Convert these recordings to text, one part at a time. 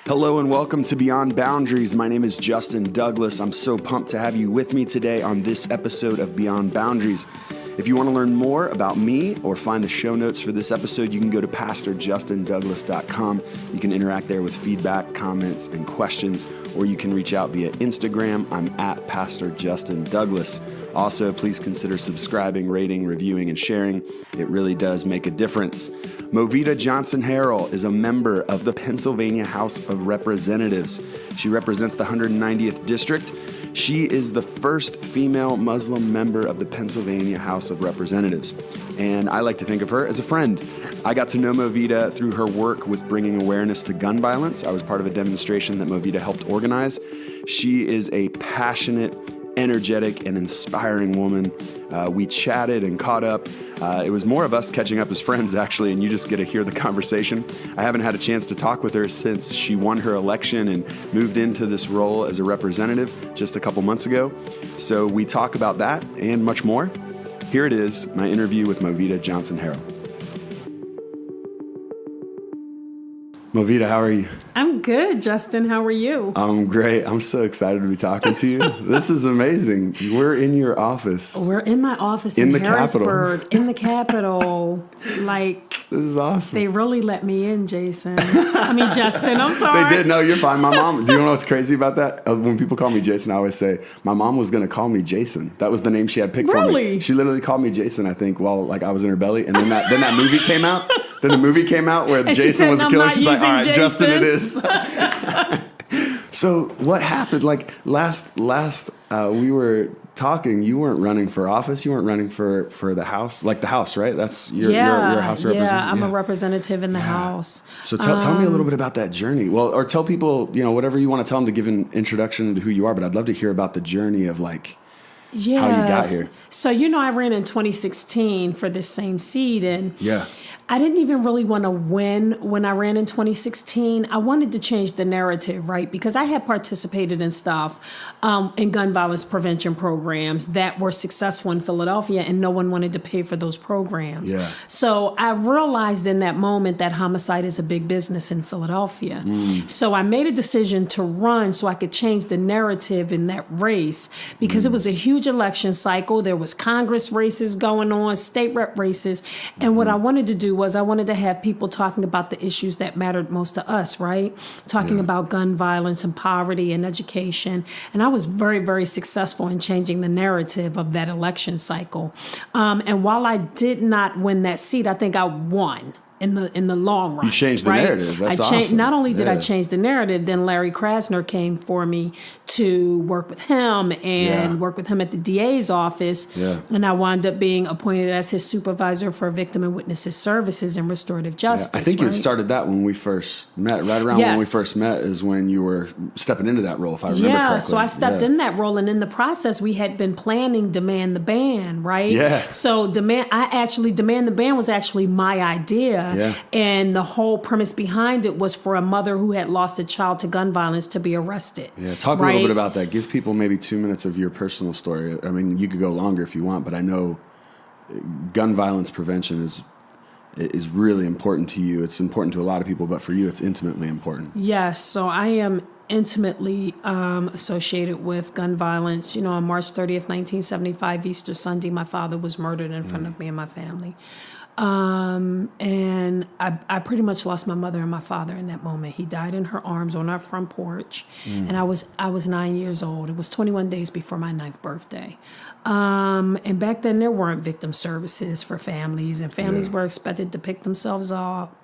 Hello and welcome to Beyond Boundaries. My name is Justin Douglas. I'm so pumped to have you with me today on this episode of Beyond Boundaries. If you want to learn more about me or find the show notes for this episode, you can go to pastorjustindouglas.com. You can interact there with feedback, comments, and questions, or you can reach out via Instagram. I'm at Pastor Justin Douglas. Also, please consider subscribing, rating, reviewing, and sharing. It really does make a difference. Movita Johnson-Harrell is a member of the Pennsylvania House of Representatives. She represents the 190th District. She is the first female Muslim member of the Pennsylvania House of Representatives, and I like to think of her as a friend. I got to know Movita through her work with bringing awareness to gun violence. I was part of a demonstration that Movita helped organize. She is a passionate, energetic, and inspiring woman. We chatted and caught up. It was more of us catching up as friends, actually, and you just get to hear the conversation. I haven't had a chance to talk with her since she won her election and moved into this role as a representative just a couple months ago. So we talk about that and much more. Here it is, my interview with Movita Johnson-Harrell. Movita, how are you? I'm good, Justin. How are you? I'm great. I'm so excited to be talking to you. This is amazing. We're in your office. We're in my office in Harrisburg, in the Capitol. This is awesome. They really let me in, Justin. I'm sorry. They did. No, you're fine. My mom, do you know what's crazy about that? When people call me Jason, I always say, my mom was going to call me Jason. That was the name she had picked for me. Really? She literally called me Jason, I think, while I was in her belly. And then that movie came out. Then the movie came out where Jason was a killer. She's like, all right, Justin it is. So what happened? Last we were talking, you weren't running for office. You weren't running for the House, the House, right? That's you're a House representative. Yeah, I'm a representative in the House. So tell me a little bit about that journey. Well, or tell people, whatever you want to tell them to give an introduction to who you are. But I'd love to hear about the journey of how you got here. So I ran in 2016 for this same seat, and I didn't even really want to win when I ran in 2016. I wanted to change the narrative, right? Because I had participated in stuff in gun violence prevention programs that were successful in Philadelphia, and no one wanted to pay for those programs. Yeah. So I realized in that moment that homicide is a big business in Philadelphia. So I made a decision to run so I could change the narrative in that race, because it was a huge election cycle. There was Congress races going on, state rep races. And what I wanted to do was I wanted to have people talking about the issues that mattered most to us, right? Talking about gun violence and poverty and education. And I was very, very successful in changing the narrative of that election cycle. And while I did not win that seat, I think I won in the long run. You changed the narrative. That's awesome. Not only did I change the narrative, then Larry Krasner came for me to work with him and work with him at the DA's office. Yeah. And I wound up being appointed as his supervisor for victim and witnesses services and restorative justice. I think you had started that when we first met. Right around when we first met is when you were stepping into that role, if I remember correctly. So I stepped in that role, and in the process, we had been planning Demand the Ban, right? Yeah. So Demand the Ban was actually my idea. Yeah. And the whole premise behind it was for a mother who had lost a child to gun violence to be arrested. Yeah, talk a little bit about that. Give people maybe 2 minutes of your personal story. I mean, you could go longer if you want, but I know gun violence prevention is really important to you. It's important to a lot of people, but for you, it's intimately important. Yes, so I am intimately associated with gun violence. On March 30th, 1975, Easter Sunday, my father was murdered in front of me and my family. And I pretty much lost my mother and my father in that moment. He died in her arms on our front porch, and I was 9 years old. It was 21 days before my 9th birthday. And back then there weren't victim services for families, and families were expected to pick themselves up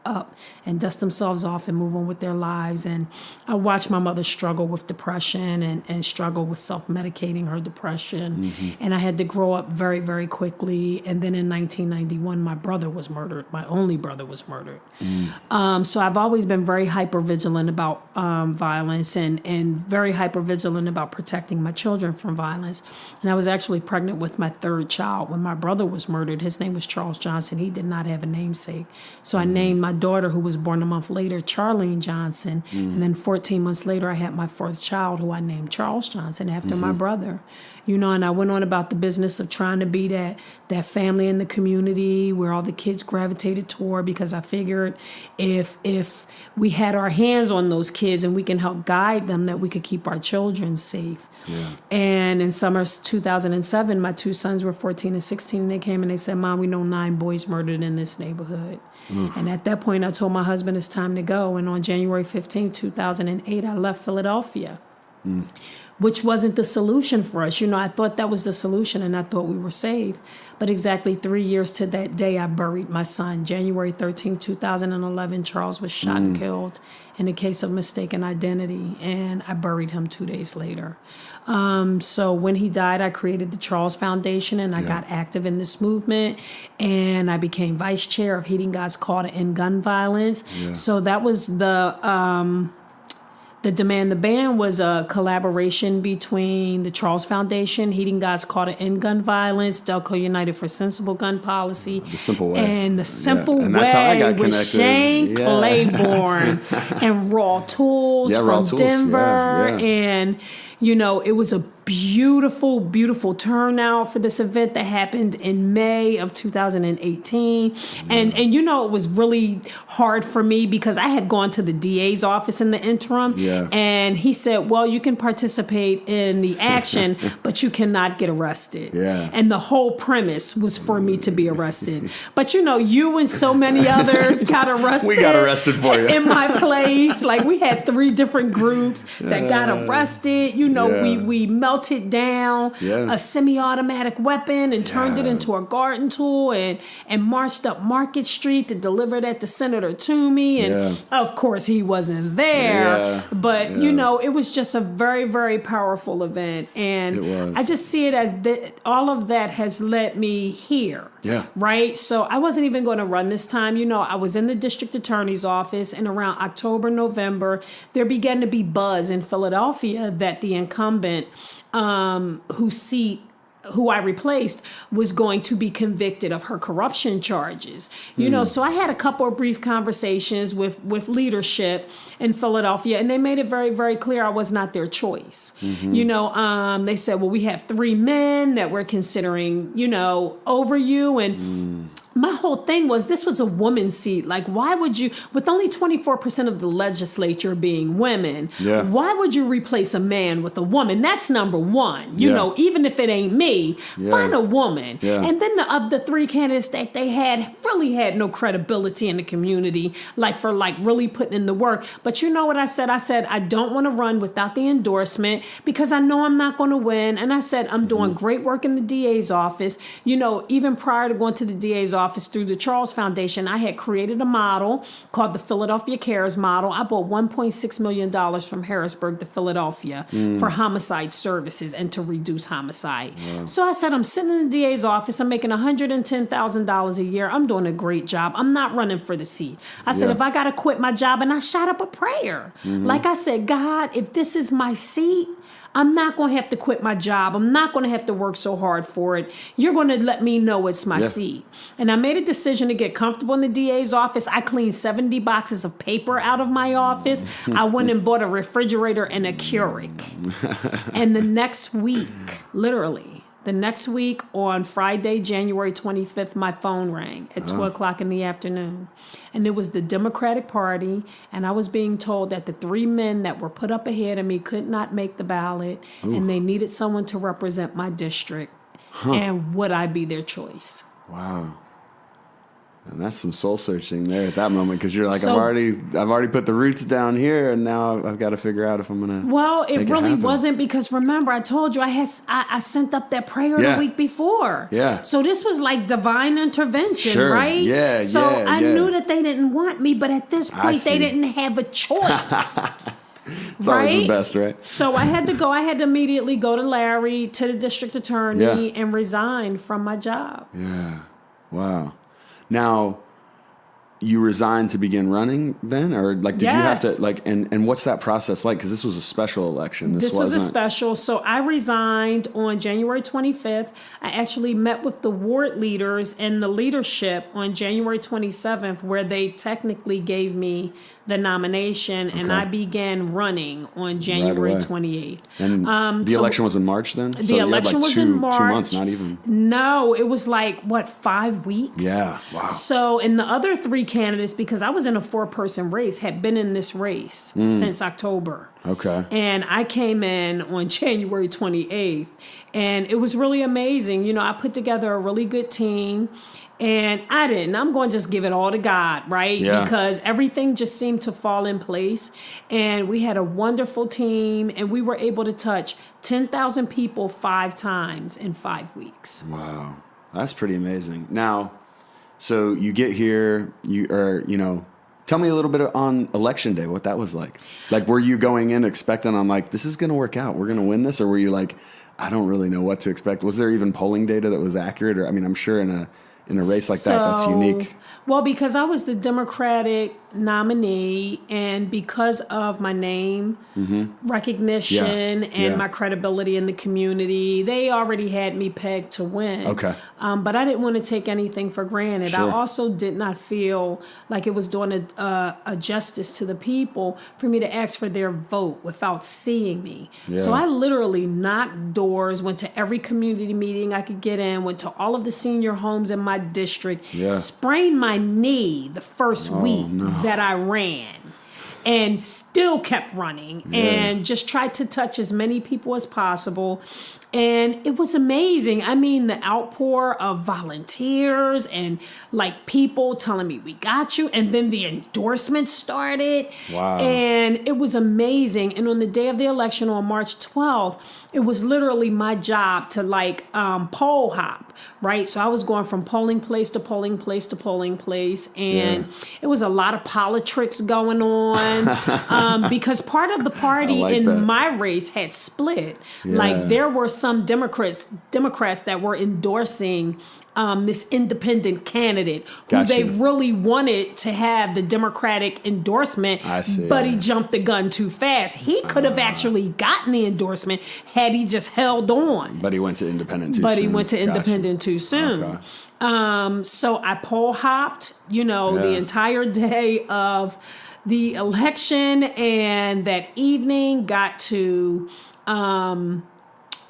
and dust themselves off and move on with their lives. And I watched my mother struggle with depression and struggle with self-medicating her depression. And I had to grow up very, very quickly. And then in 1991, my brother was murdered. My only brother was murdered. So I've always been very hypervigilant about violence and very hypervigilant about protecting my children from violence. And I was actually pregnant with my third child when my brother was murdered. His name was Charles Johnson. He did not have a namesake. So I named my daughter, who was born a month later, Charlene Johnson. And then 14 months later, I had my fourth child, who I named Charles Johnson after my brother. You know, and I went on about the business of trying to be that family in the community where all the kids gravitated toward, because I figured if we had our hands on those kids and we can help guide them, that we could keep our children safe. Yeah. And in summer 2007, my two sons were 14 and 16, and they came and they said, Mom, we know 9 boys murdered in this neighborhood. And at that point, I told my husband it's time to go. And on January 15, 2008, I left Philadelphia. Which wasn't the solution for us. You know, I thought that was the solution and I thought we were safe. But exactly 3 years to that day, I buried my son. January 13, 2011, Charles was shot and killed in a case of mistaken identity. And I buried him 2 days later. So when he died, I created the Charles Foundation, and I got active in this movement. And I became vice chair of Heeding God's Call to End Gun Violence. Yeah. So that was the Demand the Ban was a collaboration between the Charles Foundation, Heeding God's Call to End Gun Violence, Delco United for Sensible Gun Policy. The Simple Way. And the Simple And that's how I got Way with connected. Shane Claiborne and Raw Tools from Denver. And, you know, it was a beautiful, beautiful turnout for this event that happened in May of 2018. And you know, it was really hard for me because I had gone to the DA's office in the interim. Yeah. And he said, well, you can participate in the action, but you cannot get arrested. Yeah. And the whole premise was for me to be arrested. But you know, you and so many others got arrested. We got arrested for you. In my place. Like, we had 3 different groups that got arrested. You know, we melted down a semi-automatic weapon and turned it into a garden tool and marched up Market Street to deliver that to Senator Toomey. And of course, he wasn't there. But, you know, it was just a very, very powerful event. And I just see it as all of that has led me here. Yeah. Right? So I wasn't even going to run this time. You know, I was in the district attorney's office, and around October, November, there began to be buzz in Philadelphia that the incumbent who I replaced was going to be convicted of her corruption charges. You know, so I had a couple of brief conversations with leadership in Philadelphia, and they made it very, very clear I was not their choice. You know, they said, well, we have 3 men that we're considering, you know, over you. And my whole thing was, this was a woman's seat. Like, why would you, with only 24% of the legislature being women, why would you replace a man with a woman? That's number one. You know, even if it ain't me, find a woman. And then the 3 candidates that they had really had no credibility in the community, like for like really putting in the work. But you know what I said? I said, I don't want to run without the endorsement because I know I'm not going to win. And I said, I'm doing great work in the DA's office. You know, even prior to going to the DA's office through the Charles Foundation, I had created a model called the Philadelphia Cares model. I bought $1.6 million from Harrisburg to Philadelphia for homicide services and to reduce homicide. So I said, I'm sitting in the DA's office. I'm making $110,000 a year. I'm doing a great job. I'm not running for the seat. I said, if I got to quit my job, and I shot up a prayer. Like I said, God, if this is my seat, I'm not going to have to quit my job. I'm not going to have to work so hard for it. You're going to let me know it's my seat. And I made a decision to get comfortable in the DA's office. I cleaned 70 boxes of paper out of my office. I went and bought a refrigerator and a Keurig. And the next week, literally, the next week on Friday, January 25th, my phone rang at 2 o'clock in the afternoon. And it was the Democratic Party. And I was being told that the 3 men that were put up ahead of me could not make the ballot. And they needed someone to represent my district. And would I be their choice? Wow. And that's some soul searching there at that moment, because you're like, I've already put the roots down here, and now I've got to figure out if I'm gonna. Well, it really wasn't, because remember, I told you I sent up that prayer the week before. Yeah. So this was like divine intervention, right? Yeah. So I knew that they didn't want me, but at this point they didn't have a choice. It's always the best, right? So I had to go. I had to immediately go to Larry, to the district attorney, and resign from my job. Yeah. Wow. Now, you resigned to begin running then, or like did you have Yes. to like and what's that process like? Because this was a special election. This was wasn't a special. So I resigned on January 25th. I actually met with the ward leaders and the leadership on January 27th, where they technically gave me the nomination, and I began running on January away. 28th. And the election was in March then? The election was in March. 2 months, not even. No, it was like, 5 weeks? Yeah, wow. So, and the other 3 candidates, because I was in a 4-person race, had been in this race since October. Okay. And I came in on January 28th, and it was really amazing. You know, I put together a really good team, and I'm going to just give it all to God, right? Yeah. Because everything just seemed to fall in place, and we had a wonderful team, and we were able to touch 10,000 people 5 times in 5 weeks. Wow. That's pretty amazing. Now, so you get here, tell me a little bit on election day, what that was like. Like, were you going in expecting, I'm like, this is going to work out, we're going to win this? Or were you like, I don't really know what to expect? Was there even polling data that was accurate? Or, I mean, I'm sure in a race like that, that's unique. Well, because I was the Democratic nominee, and because of my name recognition and my credibility in the community, they already had me pegged to win. Okay. But I didn't want to take anything for granted. Sure. I also did not feel like it was doing a justice to the people for me to ask for their vote without seeing me. Yeah. So I literally knocked doors, went to every community meeting I could get in, went to all of the senior homes in my district, sprained my knee the first week that I ran, and still kept running and just tried to touch as many people as possible. And it was amazing. I mean, the outpour of volunteers and like people telling me, we got you. And then the endorsements started. Wow. And it was amazing. And on the day of the election on March 12th, it was literally my job to like poll hop, right? So I was going from polling place to polling place to polling place. And it was a lot of politics going on because part of the party my race had split. Yeah. Like there were some Democrats that were endorsing this independent candidate who they really wanted to have the Democratic endorsement, but he jumped the gun too fast. He could have actually gotten the endorsement had he just held on. But he went to independent too soon. Okay. So I poll hopped, the entire day of the election, and that evening got to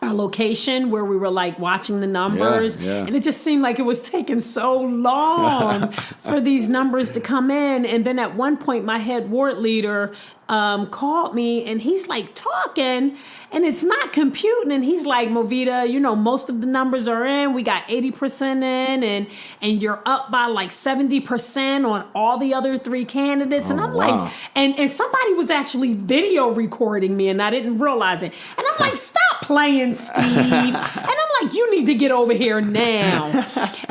our location where we were like watching the numbers, and it just seemed like it was taking so long for these numbers to come in. And then at one point my head ward leader called me, and he's like talking and it's not computing, and he's like, Movita, most of the numbers are in, we got 80% in, and you're up by like 70% on all the other 3 candidates. And I'm like, and somebody was actually video recording me, and I didn't realize it. And I'm like, stop playing, Steve. And I'm like, you need to get over here now.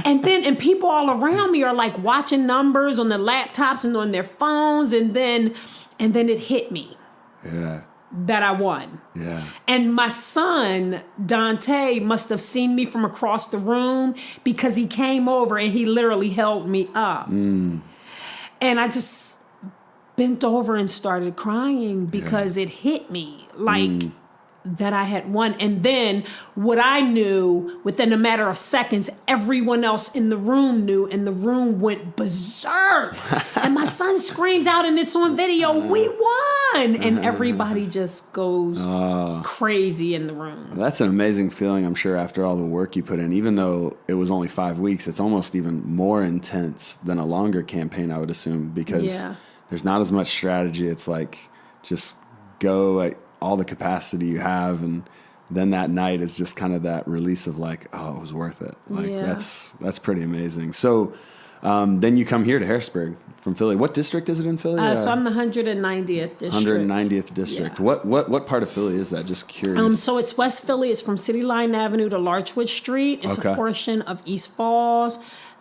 And people all around me are like watching numbers on their laptops and on their phones, and then it hit me. Yeah. That I won. Yeah. And my son, Dante, must have seen me from across the room, because he came over and he literally held me up. And I just bent over and started crying because it hit me like that I had won. And then what I knew, within a matter of seconds, everyone else in the room knew, and the room went berserk. And my son screams out, and it's on video, we won! And everybody just goes crazy in the room. That's an amazing feeling, I'm sure, after all the work you put in. Even though it was only 5 weeks, it's almost even more intense than a longer campaign, I would assume, because there's not as much strategy. It's like, just go at all the capacity you have, and then that night is just kind of that release of like, oh, it was worth it. Like that's pretty amazing. So then you come here to Harrisburg from Philly. What district is it in Philly? So I'm the 190th district. 190th district. Yeah. What part of Philly is that? Just curious. So it's West Philly. It's from City Line Avenue to Larchwood Street. It's a portion of East Falls,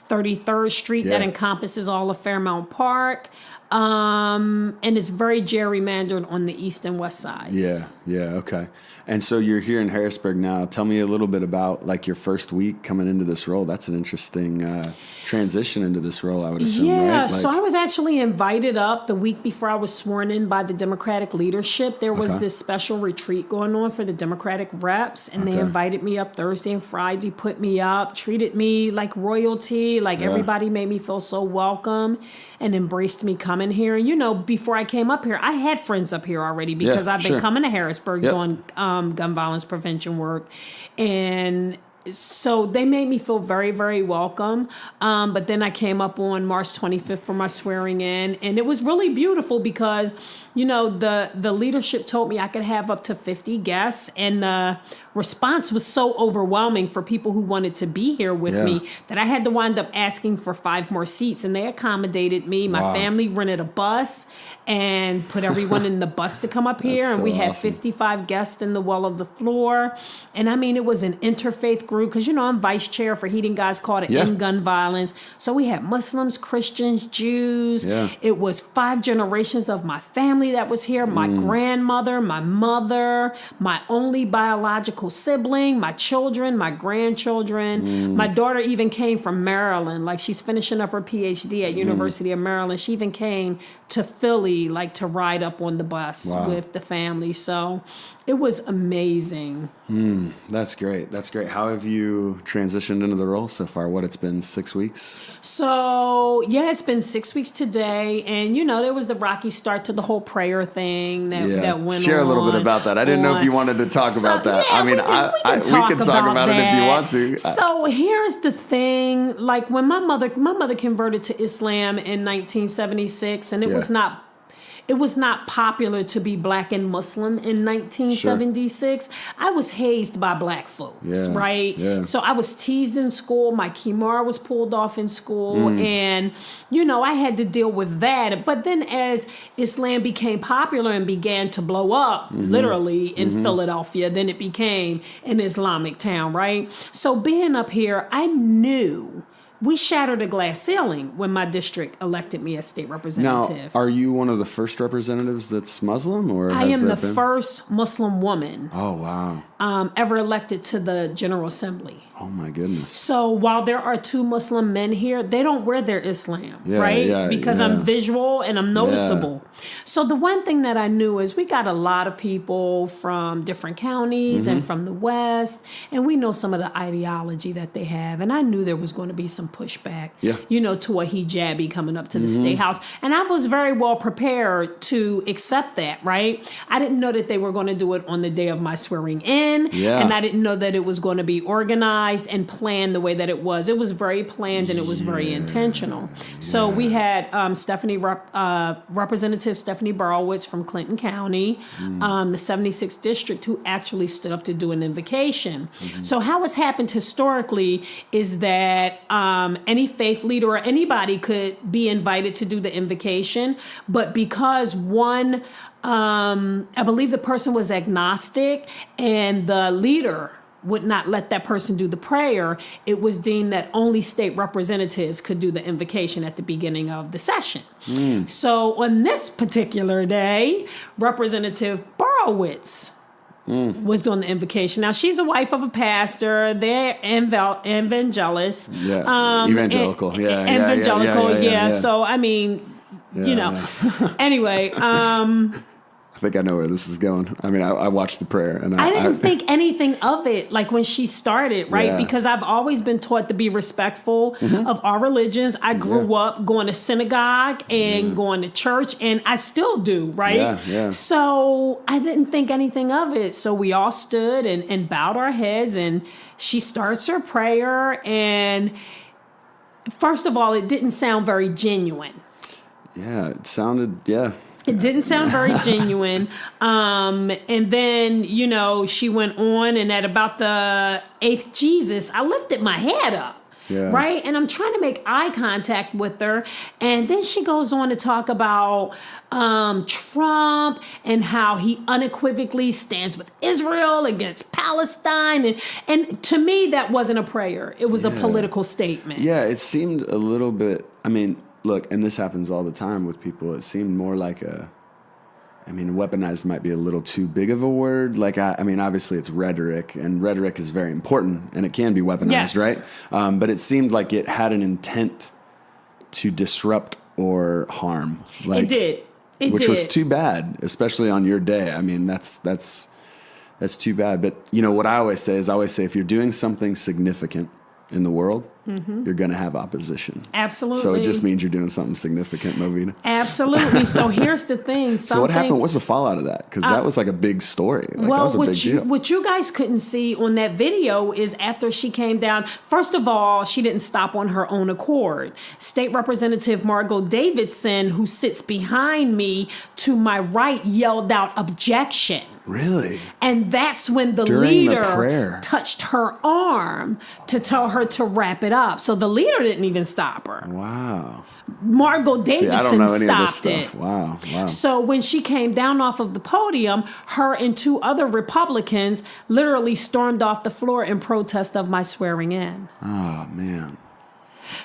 33rd Street that encompasses all of Fairmount Park. And it's very gerrymandered on the east and west sides. Yeah, okay. And so you're here in Harrisburg now. Tell me a little bit about like your first week coming into this role. That's an interesting transition into this role, I would assume, right? Yeah, so I was actually invited up the week before I was sworn in by the Democratic leadership. There was this special retreat going on for the Democratic reps, and they invited me up Thursday and Friday, put me up, treated me like royalty, like everybody made me feel so welcome and embraced me coming here. And, you know, before I came up here, I had friends up here already because I've been coming to Harrisburg doing gun violence prevention work. And so they made me feel very, very welcome. But then I came up on March 25th for my swearing in. And it was really beautiful because, you know, the leadership told me I could have up to 50 guests. And the response was so overwhelming for people who wanted to be here with me that I had to wind up asking for 5 more seats. And they accommodated me. My family rented a bus and put everyone in the bus to come up here. And we had 55 guests in the well of the floor. And I mean, it was an interfaith group because, you know, I'm vice chair for Heating Guys Call to End Gun Violence. So we had Muslims, Christians, Jews. It was 5 generations of my family that was here. My grandmother, my mother, my only biological sibling, my children, my grandchildren. My daughter even came from Maryland. Like, she's finishing up her PhD at University of Maryland. She even came to Philly, like, to ride up on the bus with the family. So it was amazing. That's great. That's great. How have you transitioned into the role so far? What, it's been 6 weeks? So, yeah, it's been 6 weeks today. And, you know, there was the rocky start to the whole prayer thing that went on. Share a little bit about that. I didn't know if you wanted to talk about that. Yeah, I mean, we can talk about it if you want to. So here's the thing. Like, when my mother converted to Islam in 1976, and it was not popular to be black and Muslim in 1976. I was hazed by black folks, right? Yeah. So I was teased in school. My kimar was pulled off in school. And, you know, I had to deal with that. But then as Islam became popular and began to blow up, literally in Philadelphia, then it became an Islamic town, right? So being up here, I knew we shattered a glass ceiling when my district elected me as state representative. Now, are you one of the first representatives that's Muslim, or I am the first Muslim woman. Oh, wow. Ever elected to the General Assembly. Oh, my goodness. So while there are 2 Muslim men here, they don't wear their Islam, right? Because I'm visual and I'm noticeable. So the one thing that I knew is we got a lot of people from different counties and from the West, and we know some of the ideology that they have. And I knew there was going to be some pushback, you know, to a hijabi coming up to the State House. And I was very well prepared to accept that, right? I didn't know that they were going to do it on the day of my swearing in. And I didn't know that it was going to be organized and planned the way that it was. It was very planned and it was very intentional. So we had Representative Stephanie Borowitz from Clinton County, the 76th district, who actually stood up to do an invocation. So how it's happened historically is that any faith leader or anybody could be invited to do the invocation, but because I believe the person was agnostic and the leader would not let that person do the prayer, it was deemed that only state representatives could do the invocation at the beginning of the session. So on this particular day, Representative Borowitz was doing the invocation. Now, she's a wife of a pastor. They're evangelists. Evangelical. Evangelical. So, I mean, you know. Anyway, I think I know where this is going. I mean, I watched the prayer, and I didn't think anything of it, like when she started, right? Because I've always been taught to be respectful of our religions. I grew up going to synagogue and going to church, and I still do, right? So I didn't think anything of it. So we all stood and bowed our heads, and she starts her prayer. And first of all, it didn't sound very genuine. Yeah, it sounded, It didn't sound very genuine. And then, she went on, and at about the 8th Jesus, I lifted my head up. right? And I'm trying to make eye contact with her. And then she goes on to talk about Trump and how he unequivocally stands with Israel against Palestine. And to me, that wasn't a prayer. It was a political statement. Yeah, it seemed a little bit, I mean, look, and this happens all the time with people. It seemed more like weaponized might be a little too big of a word. Like, I mean, obviously it's rhetoric, and rhetoric is very important, and it can be weaponized, right? But it seemed like it had an intent to disrupt or harm. Like, it did. Which was too bad, especially on your day. I mean, that's too bad. But, what I always say is if you're doing something significant in the world, you're going to have opposition. Absolutely. So it just means you're doing something significant, Movita. Absolutely. So here's the thing. So what happened? What's the fallout of that? Because that was like a big story. Like, that was a big deal. What you guys couldn't see on that video is after she came down, first of all, she didn't stop on her own accord. State Representative Margot Davidson, who sits behind me to my right, yelled out objection. Really? And that's when the leader touched her arm to tell her to wrap it up. So the leader didn't even stop her. Wow. Margot Davidson stopped it. Wow. So when she came down off of the podium, her and two other Republicans literally stormed off the floor in protest of my swearing in. Oh, man.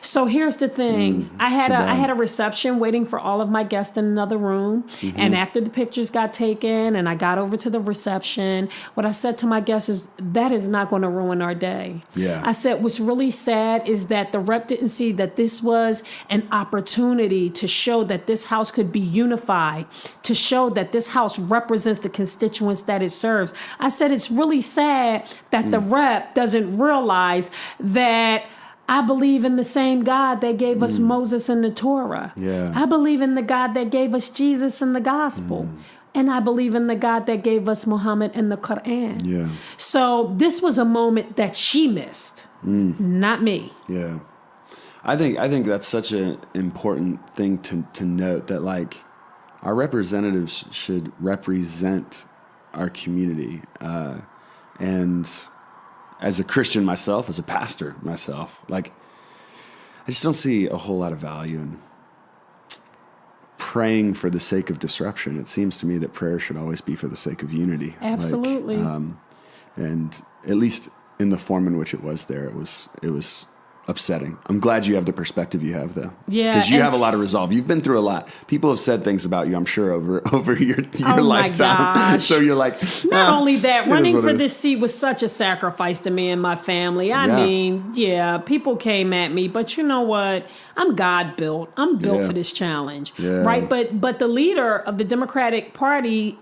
So here's the thing. I had a reception waiting for all of my guests in another room. And after the pictures got taken and I got over to the reception, what I said to my guests is, that is not going to ruin our day. Yeah. I said, what's really sad is that the rep didn't see that this was an opportunity to show that this house could be unified, to show that this house represents the constituents that it serves. I said, it's really sad that the rep doesn't realize that I believe in the same God that gave us Moses and the Torah. Yeah. I believe in the God that gave us Jesus and the gospel. And I believe in the God that gave us Muhammad and the Quran. Yeah. So this was a moment that she missed, not me. Yeah. I think that's such an important thing to note, that like our representatives should represent our community. And as a Christian myself, as a pastor myself, like, I just don't see a whole lot of value in praying for the sake of disruption. It seems to me that prayer should always be for the sake of unity. Absolutely. And at least in the form in which it was there, it was upsetting. I'm glad you have the perspective you have, though. Yeah. Because you have a lot of resolve. You've been through a lot. People have said things about you, I'm sure, over your lifetime. My gosh. So you're like, not only that, running for this seat was such a sacrifice to me and my family. I mean, people came at me, but you know what? I'm God built. I'm built for this challenge. Yeah. Right? But the leader of the Democratic Party,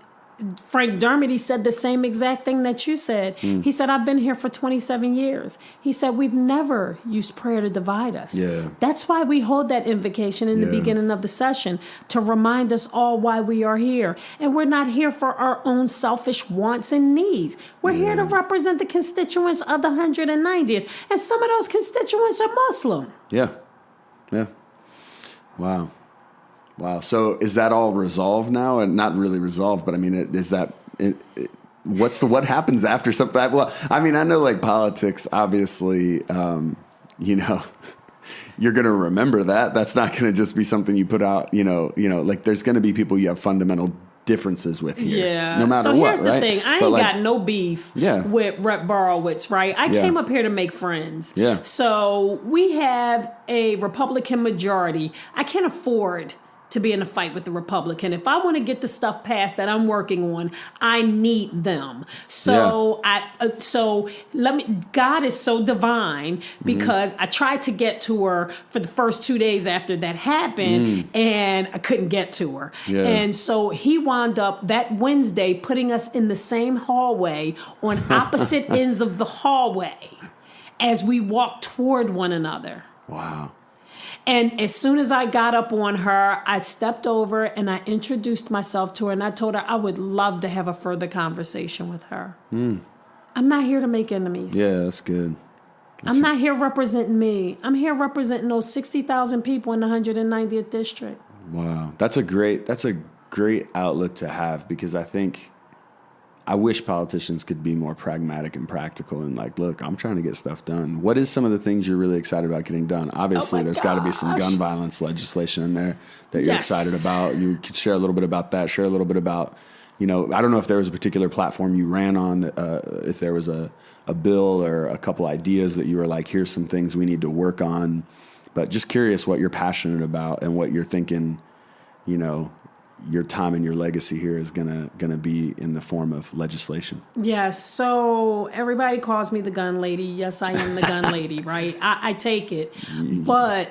Frank Dermody, said the same exact thing that you said. He said, I've been here for 27 years. He said, we've never used prayer to divide us. Yeah. That's why we hold that invocation in the beginning of the session, to remind us all why we are here. And we're not here for our own selfish wants and needs. We're here to represent the constituents of the 190th. And some of those constituents are Muslim. Yeah. Wow. So is that all resolved now? And not really resolved, but I mean, what happens after something? Well, I mean, I know like politics, obviously, you're going to remember that. That's not going to just be something you put out, like there's going to be people you have fundamental differences with here. Yeah. No matter what, right? So here's the thing. I ain't got no beef with Rep Borowitz, right? I came up here to make friends. Yeah. So we have a Republican majority. I can't afford to be in a fight with the Republican. If I want to get the stuff passed that I'm working on, I need them. So God is so divine, because I tried to get to her for the first 2 days after that happened, and I couldn't get to her. Yeah. And so he wound up that Wednesday putting us in the same hallway on opposite ends of the hallway as we walked toward one another. Wow. And as soon as I got up on her, I stepped over and I introduced myself to her, and I told her I would love to have a further conversation with her. I'm not here to make enemies. Yeah, that's good. I'm not here representing me. I'm here representing those 60,000 people in the 190th district. Wow. That's a great outlook to have, because I think I wish politicians could be more pragmatic and practical and like, look, I'm trying to get stuff done. What is some of the things you're really excited about getting done? Obviously, there's got to be some gun violence legislation in there that you're excited about. You could share a little bit about that. Share a little bit about, I don't know if there was a particular platform you ran on, if there was a bill or a couple ideas that you were like, here's some things we need to work on. But just curious what you're passionate about and what you're thinking, your time and your legacy here is gonna be in the form of legislation. Yes. So everybody calls me the gun lady. Yes, I am the gun lady, right? I take it. But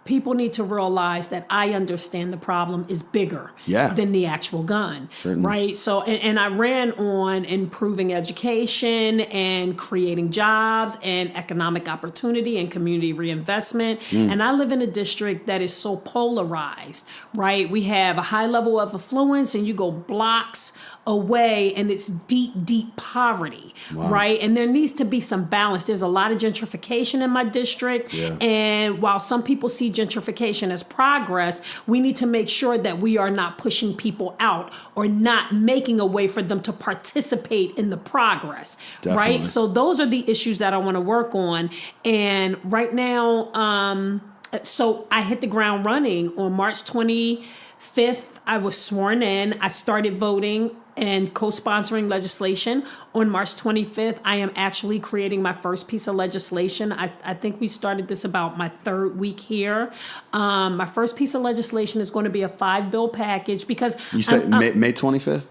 people need to realize that I understand the problem is bigger than the actual gun. Certainly. Right? So, and I ran on improving education and creating jobs and economic opportunity and community reinvestment. And I live in a district that is so polarized, right? We have a high level of affluence and you go blocks away and it's deep, deep poverty, right? And there needs to be some balance. There's a lot of gentrification in my district. And while some people see gentrification as progress, we need to make sure that we are not pushing people out or not making a way for them to participate in the progress, right? So those are the issues that I want to work on. And right now, so I hit the ground running on March 25th. I was sworn in. I started voting and co-sponsoring legislation on March 25th. I am actually creating my first piece of legislation. I think we started this about my third week here. My first piece of legislation is going to be a 5-bill package because you said May 25th.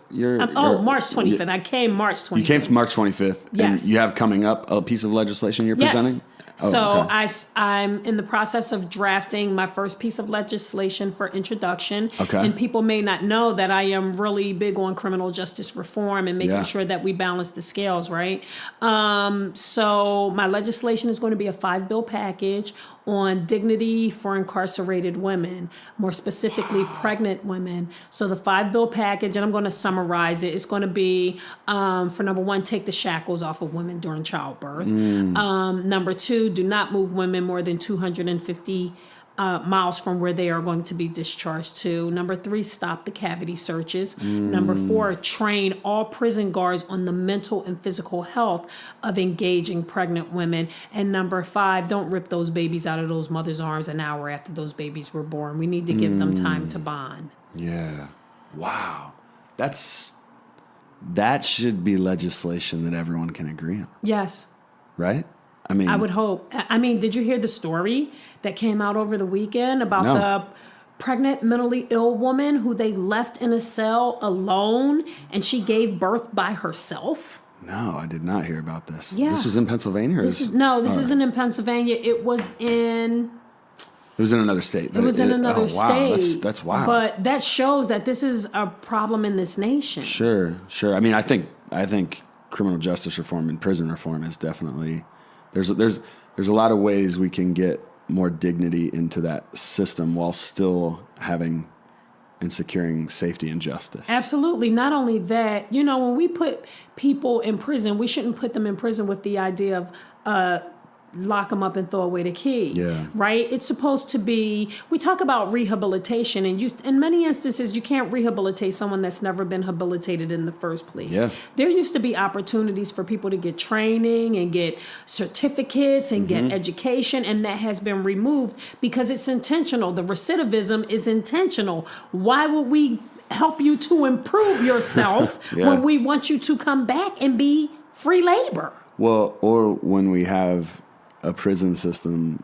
March 25th. I came March 25th. You came March 25th. Yes. And you have coming up a piece of legislation you're presenting. So I'm in the process of drafting my first piece of legislation for introduction. And people may not know that I am really big on criminal justice reform and making sure that we balance the scales, right? So my legislation is going to be a 5-bill package on dignity for incarcerated women, more specifically pregnant women. So the 5-bill package, and I'm going to summarize it, it's going to be, for number one, take the shackles off of women during childbirth. Number two, do not move women more than 250 miles from where they are going to be discharged to. Number three, stop the cavity searches. Number four, train all prison guards on the mental and physical health of engaging pregnant women. And number five, don't rip those babies out of those mothers' arms an hour after those babies were born. We need to give them time to bond. Yeah. Wow. That should be legislation that everyone can agree on. Yes. Right? I mean, I would hope. I mean, did you hear the story that came out over the weekend about the pregnant, mentally ill woman who they left in a cell alone and she gave birth by herself? No, I did not hear about this. Yeah. This was in Pennsylvania? This isn't in Pennsylvania. It was in another state. It was in another state. That's wild. But that shows that this is a problem in this nation. Sure. I mean, I think criminal justice reform and prison reform is definitely... There's a lot of ways we can get more dignity into that system while still having and securing safety and justice. Absolutely. Not only that, when we put people in prison, we shouldn't put them in prison with the idea of lock them up and throw away the key. Yeah. Right? It's supposed to be, we talk about rehabilitation, and in many instances, you can't rehabilitate someone that's never been habilitated in the first place. Yeah. There used to be opportunities for people to get training and get certificates and get education, and that has been removed because it's intentional. The recidivism is intentional. Why would we help you to improve yourself when we want you to come back and be free labor? Well, or when we have a prison system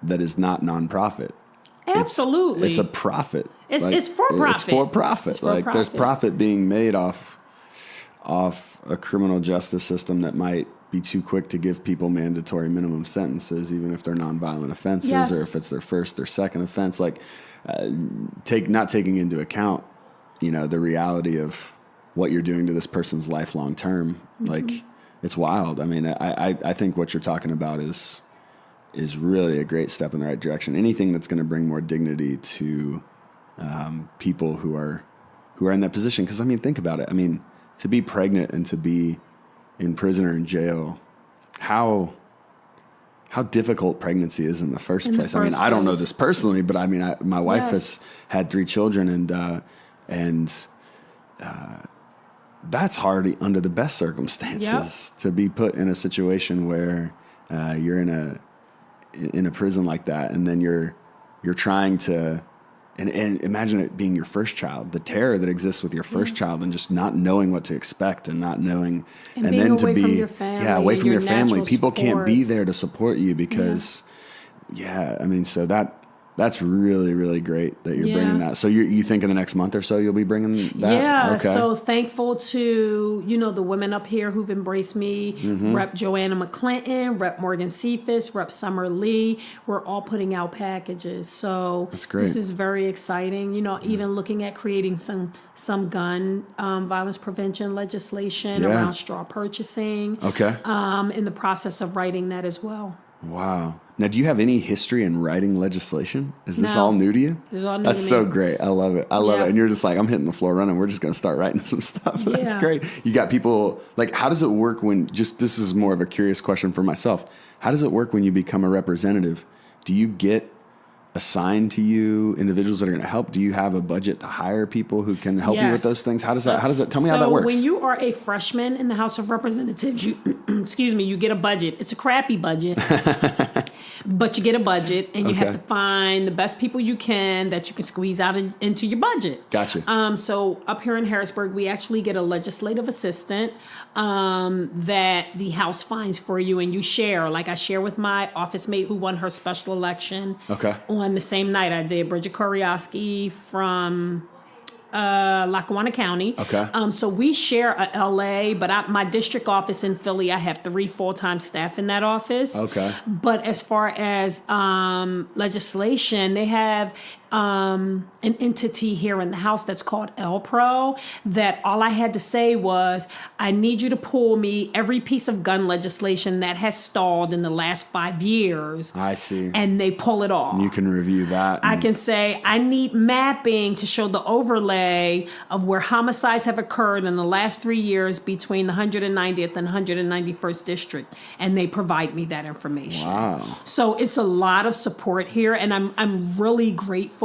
that is not nonprofit. Absolutely. It's a profit. It's for profit. It's for profit. There's profit being made off a criminal justice system that might be too quick to give people mandatory minimum sentences, even if they're nonviolent offenses or if it's their first or second offense. Not taking into account, the reality of what you're doing to this person's life long term. It's wild. I mean, I think what you're talking about is really a great step in the right direction. Anything that's going to bring more dignity to people who are in that position. Because, I mean, think about it. I mean, to be pregnant and to be in prison or in jail, how difficult pregnancy is in the first place. I mean, I don't know this personally, but I mean, my wife has had 3 children, and that's hard under the best circumstances to be put in a situation where you're in a prison like that, and then you're trying to, and imagine it being your first child, the terror that exists with your first child, and just not knowing what to expect and not knowing, and then to away be from your family, away from your family. People supports. can't be there to support you because, I mean, so that's really, really great that you're bringing that. So you think in the next month or so you'll be bringing that? Yeah, okay. So thankful to, the women up here who've embraced me, Rep. Joanna McClinton, Rep. Morgan Cephas, Rep. Summer Lee. We're all putting out packages. So that's great. This is very exciting. Even looking at creating some gun violence prevention legislation around straw purchasing. Okay. In the process of writing that as well. Wow. Now, do you have any history in writing legislation? Is this No. all new to you? This is all new That's to me. so great. I love it. I love it. And you're just like, I'm hitting the floor running. We're just going to start writing some stuff. That's great. You got people, like, how does it work when, this is more of a curious question for myself. How does it work when you become a representative? Do you get assigned to you individuals that are going to help? Do you have a budget to hire people who can help you with those things? How does that, tell me how that works. So when you are a freshman in the House of Representatives, you get a budget. It's a crappy budget, but you get a budget, and you have to find the best people you can that you can squeeze out into your budget. Gotcha. So up here in Harrisburg, we actually get a legislative assistant that the House finds for you, and you share. Like I share with my office mate who won her special election. Okay. On the same night I did, Bridget Koryaski from Lackawanna County. Okay. So we share a LA, but my district office in Philly, I have 3 full-time staff in that office. Okay. But as far as legislation, they have an entity here in the House that's called LPRO, that all I had to say was, I need you to pull me every piece of gun legislation that has stalled in the last 5 years. I see. And they pull it off. You can review that. I can say, I need mapping to show the overlay of where homicides have occurred in the last 3 years between the 190th and 191st district. And they provide me that information. Wow. So it's a lot of support here. And I'm really grateful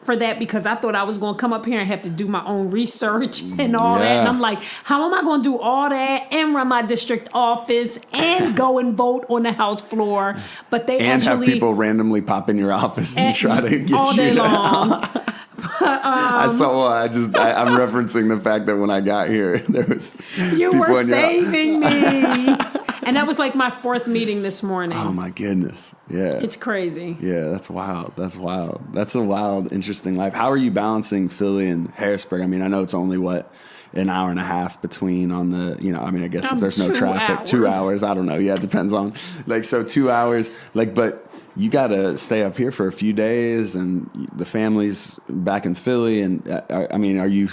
for that, because I thought I was going to come up here and have to do my own research and all that. And I'm like, how am I going to do all that and run my district office and go and vote on the House floor? But they and actually have people randomly pop in your office and try to get all day long. I'm referencing the fact that when I got here, there was you were saving me. And that was like my 4th meeting this morning. Oh my goodness. Yeah. It's crazy. Yeah, that's wild. That's a wild, interesting life. How are you balancing Philly and Harrisburg? I mean, I know it's only an hour and a half between on the, I guess if there's no traffic, 2 hours. I don't know. Yeah, it depends on, so 2 hours, but you got to stay up here for a few days, and the family's back in Philly. And I mean, are you,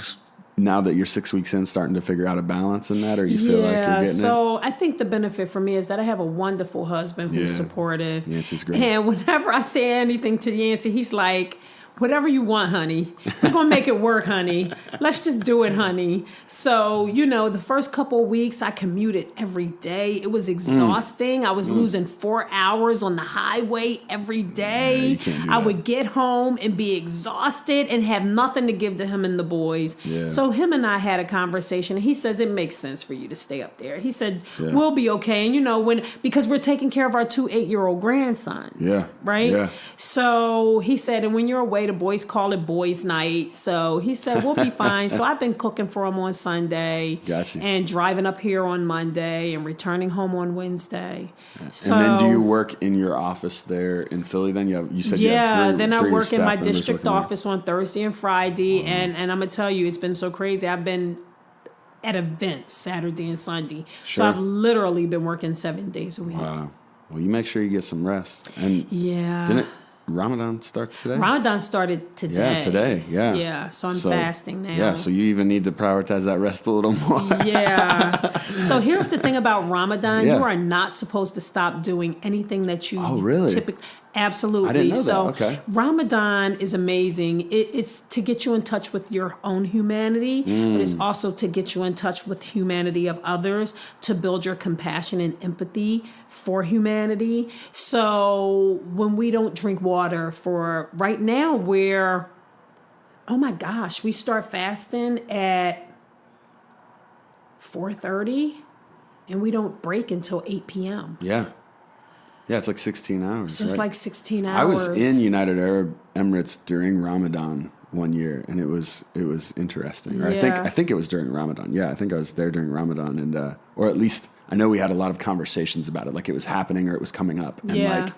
now that you're 6 weeks in, starting to figure out a balance in that, or you feel like you're getting it? So I think the benefit for me is that I have a wonderful husband who's supportive. Yancey's great. And whenever I say anything to Yancey, he's like, whatever you want, honey. We're going to make it work, honey. Let's just do it, honey. So, the first couple of weeks, I commuted every day. It was exhausting. I was losing 4 hours on the highway every day. I would get home and be exhausted and have nothing to give to him and the boys. Yeah. So him and I had a conversation. And he says, it makes sense for you to stay up there. He said, we'll be okay. And, because we're taking care of our 2 8-year-old grandsons. Yeah. Right? Yeah. So he said, and when you're away, the boys call it boys' night. So he said, we'll be fine. So I've been cooking for him on Sunday. Gotcha. And driving up here on Monday and returning home on Wednesday. Yeah. So, and then do you work in your office there in Philly then? You said you had then I work in my district office on Thursday and Friday. And I'm going to tell you, it's been so crazy. I've been at events Saturday and Sunday. Sure. So I've literally been working 7 days a week. Wow. Well, you make sure you get some rest. And didn't Ramadan start today? Ramadan started today. Yeah, today. Yeah. Yeah. So I'm fasting now. Yeah. So you even need to prioritize that rest a little more. Yeah. So here's the thing about Ramadan: you are not supposed to stop doing anything that you. Oh, really? Absolutely. I didn't know so that. Okay. Ramadan is amazing. It's to get you in touch with your own humanity, but it's also to get you in touch with humanity of others, to build your compassion and empathy for humanity. So when we don't drink water for right now, we start fasting at 4:30, and we don't break until 8 p.m. Yeah. Yeah, it's like 16 hours. So it's right? like 16 hours. I was in United Arab Emirates during Ramadan one year, and it was interesting. Or Yeah. I think it was during Ramadan. Yeah, I think I was there during Ramadan, and or at least I know we had a lot of conversations about it, like it was happening or it was coming up, and Yeah.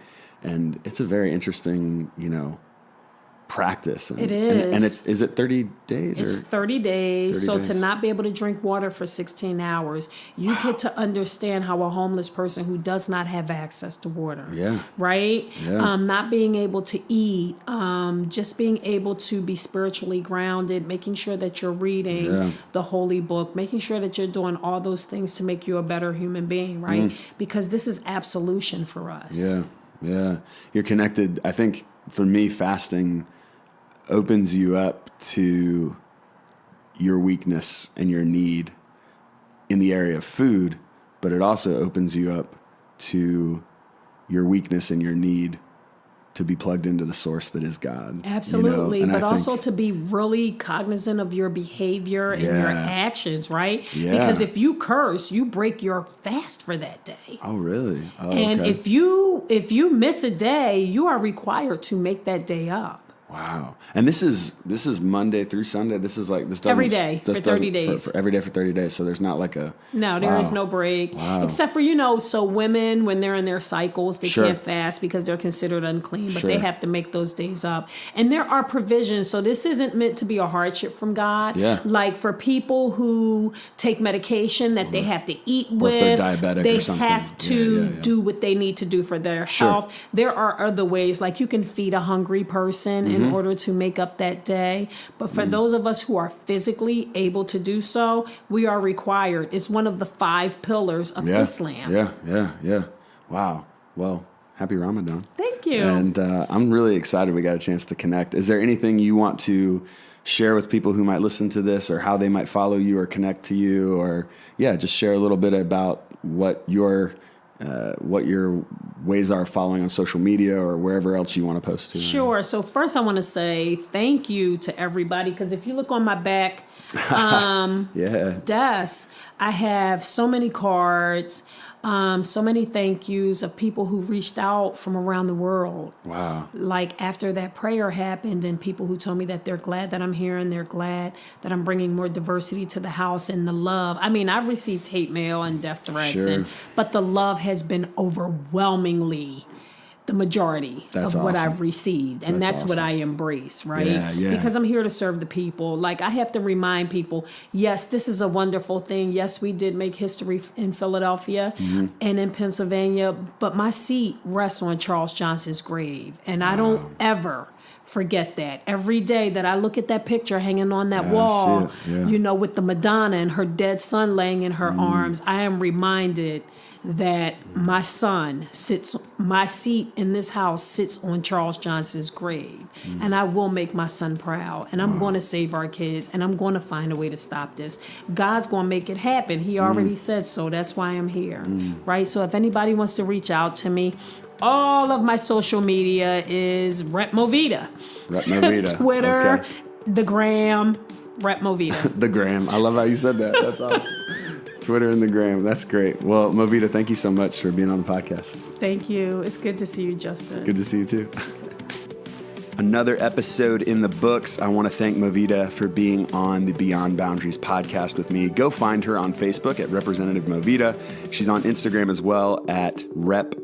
and it's a very interesting, practice. And, It is. and is it 30 days? It's or 30 days. 30 So days. to not be able to drink water for 16 hours, you get to understand how a homeless person who does not have access to water, Yeah. right? Yeah. Not being able to eat, just being able to be spiritually grounded, making sure that you're reading Yeah. the holy book, making sure that you're doing all those things to make you a better human being, right? Because this is absolution for us. Yeah, yeah. You're connected. I think for me, fasting opens you up to your weakness and your need in the area of food, but it also opens you up to your weakness and your need to be plugged into the source that is God. Absolutely, And but I also think, to be really cognizant of your behavior and your Yeah. actions, right? Yeah. Because if you curse, you break your fast for that day. oh, really? Oh, And okay. if you miss a day, you are required to make that day up. Wow. And this is Monday through Sunday. This is like, this doesn't. Every day this for 30 doesn't- days. For every day for 30 days. So there's not like a. No, there is Wow. no break. Wow. Except for, so women, when they're in their cycles, they Sure. can't fast because they're considered unclean, but Sure. they have to make those days up. And there are provisions. So this isn't meant to be a hardship from God. Yeah. Like for people who take medication that they have to eat Or with, if they're diabetic they or something. have to Yeah, yeah. do what they need to do for their Sure. health. There are other ways, like you can feed a hungry person Mm-hmm. in order to make up that day. But for those of us who are physically able to do so, we are required. It's one of the 5 pillars of Yeah. Islam. Yeah. Wow. Well, happy Ramadan. Thank you. And I'm really excited we got a chance to connect. Is there anything you want to share with people who might listen to this, or how they might follow you or connect to you, or just share a little bit about what your ways are following on social media or wherever else you want to post to? Sure. So first I want to say thank you to everybody, because if you look on my back Yeah. desk, I have so many cards, so many thank yous of people who reached out from around the world. Wow. Like after that prayer happened, and people who told me that they're glad that I'm here and they're glad that I'm bringing more diversity to the house, and the love. I mean, I've received hate mail and death threats, Sure. but the love has been overwhelmingly the majority That's of what awesome. I've received. And That's that's what awesome. I embrace, right? Yeah. Because I'm here to serve the people. Like, I have to remind people, yes, this is a wonderful thing. Yes, we did make history in Philadelphia Mm-hmm. and in Pennsylvania, but my seat rests on Charles Johnson's grave. And I don't ever forget that. Every day that I look at that picture hanging on that I wall, see it. Yeah. with the Madonna and her dead son laying in her arms, I am reminded that my seat in this house sits on Charles Johnson's grave. And I will make my son proud. And I'm going to save our kids. And I'm going to find a way to stop this. God's going to make it happen. He already said so. That's why I'm here. Right? So if anybody wants to reach out to me, all of my social media is Rep Movita. Rep Movita. Twitter, Okay. the gram, Rep Movita. The gram. I love how you said that. That's awesome. Twitter and the gram. That's great. Well, Movita, thank you so much for being on the podcast. Thank you. It's good to see you, Justin. Good to see you too. Another episode in the books. I want to thank Movita for being on the Beyond Boundaries podcast with me. Go find her on Facebook at Representative Movita. She's on Instagram as well at rep.movita.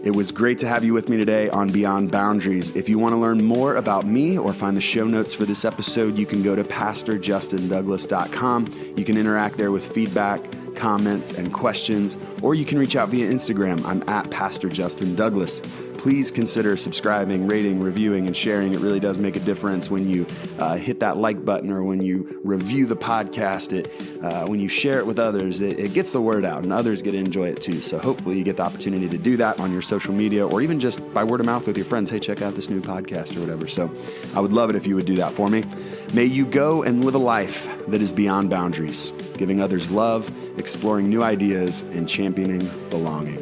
It was great to have you with me today on Beyond Boundaries. If you want to learn more about me or find the show notes for this episode, you can go to pastorjustindouglas.com. You can interact there with feedback, comments, and questions, or you can reach out via Instagram. I'm at Pastor Justin Douglas. Please consider subscribing, rating, reviewing, and sharing. It really does make a difference when you hit that like button, or when you review the podcast. When you share it with others, it gets the word out, and others get to enjoy it too. So hopefully you get the opportunity to do that on your social media, or even just by word of mouth with your friends. Hey, check out this new podcast or whatever. So I would love it if you would do that for me. May you go and live a life that is beyond boundaries, giving others love, exploring new ideas, and championing belonging.